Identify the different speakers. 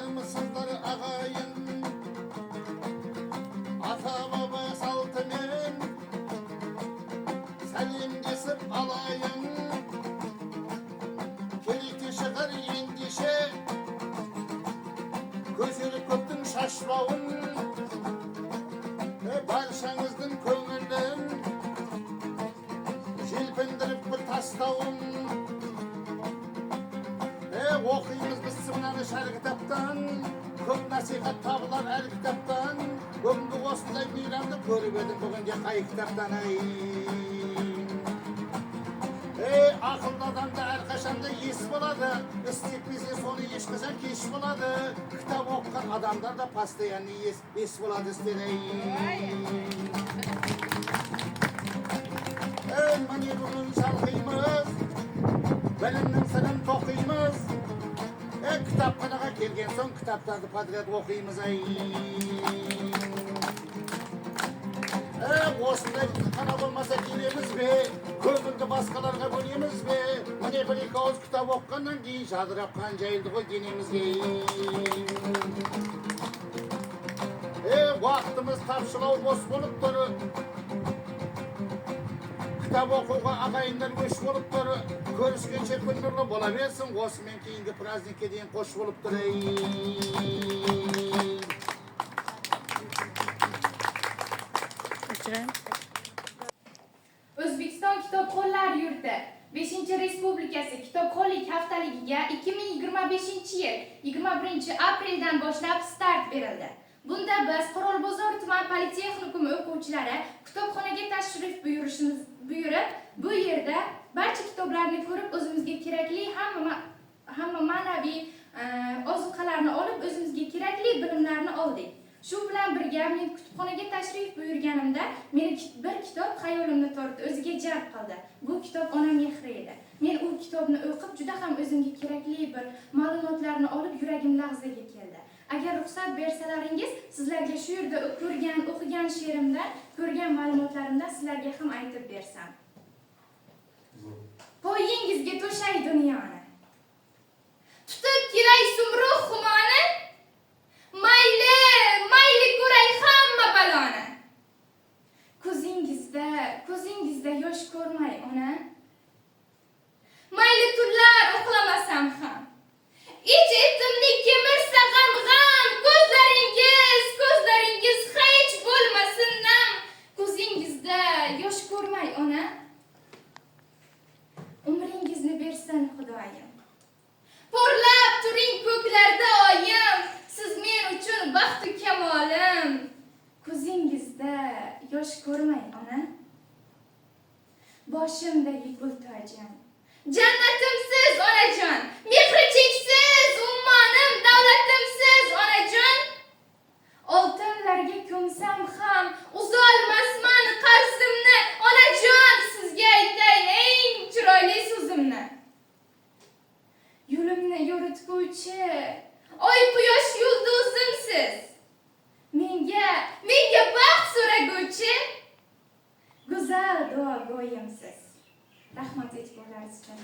Speaker 1: Var mısınlar ağayın? Ata baba saltının Selim kesip alayın. Keliti çıkar endişe Gözünü köptün şaşmağın Barşanızdın köngünden Jilpindirip bir tastavun Okuyumuz biz sımlanış her kitaptan Köp nasihat tablar her kitaptan Gömdü osnday miramda körüp edin bugün kay kitaptan Akıllı adamda her kaşanda yes boladı İsteyip bizi sonu iş kızar ki iş boladı Kitap okuyan adamlar da pastayan yes boladı isteyin Mani bugün çalkıyımız Belimden senin tokuyumuz Kitapxanaga kelgan so'ng kitaplarni podrяд o'qiymiz O'shunday qana bo'lmasa kelamizmi? Ko'zimni boshqalarga bo'lamizmi? Mana bir ikki og'iz kitob o'qigandan keyin shadirab qanjayildi qo'y dinimizga. Vaqtimiz topshirov bo'sh bo'lib turib Kitap okuğa ağayından hoş bulup dur. Görüşkençe kunurlu bulaversin. Osman keyingi praznikka deyin hoş bulup dur.
Speaker 2: O'zbekiston Kitobxonlar yurti 5-Respublikasi Kitobxonlik haftaligiga 2025-yil 21-apreldan boshlab start berildi. Bunda biz Qo'rg'onbozor tuman politexnikumi o'quvchilari kitobxonaga tashrif buyurib, bu yerda barcha kitoblarni ko'rib, o'zimizga kerakli hamma ma'naviy ozuqalarni olib, o'zimizga kerakli bilimlarni oldik. Shu bilan birga men kutubxonaga tashrif buyurganimda meni bir kitob xayolimni tortdi, o'ziga jalb qildi. Bu kitob ona mehri edi. Men u kitobni o'qib, juda ham o'zimga kerakli bir ma'lumotlarni olib, yuragim lahzaga keldi. Agar ruxsat bersalaringiz, sizlarga shu yerda o'qigan she'rimdan, ko'rgan ma'lumotlarimdan sizlarga ham aytib bersam. Poyingizga to'shay dunyoni. Tutib kiray sumruh xumoni. Mayli ko'ray hamma baloni. Ko'zingizda yosh ko'rmay ona. Mayli tunlar uxlamasam ham. Ich-etimni kemirsa g'am ko'zlaringiz hech bo'lmasin nam. Ko'zingizda yosh ko'rmay ona. Umringizni bersin Xudoyim. Porlab turing ko'klarda oyim, siz men uchun baxtu kamolim. Ko'zingizda yosh ko'rmay ona. Boshimdagi gul tojim. Jannatimsiz onajon, mehri cheksiz ummonim, davlatimsiz onajon. Oltinlarga ko'msam ham uzolmasman qarzimni, onajon, sizga aytay eng chiroyli so'zimni. Yo'limni yo'ritguvchi, oy quyosh yulduzimsiz. Menga baxt so'raguvchi, go'zal duogo'yimsiz. Rahmat e'tiborlaringiz uchun.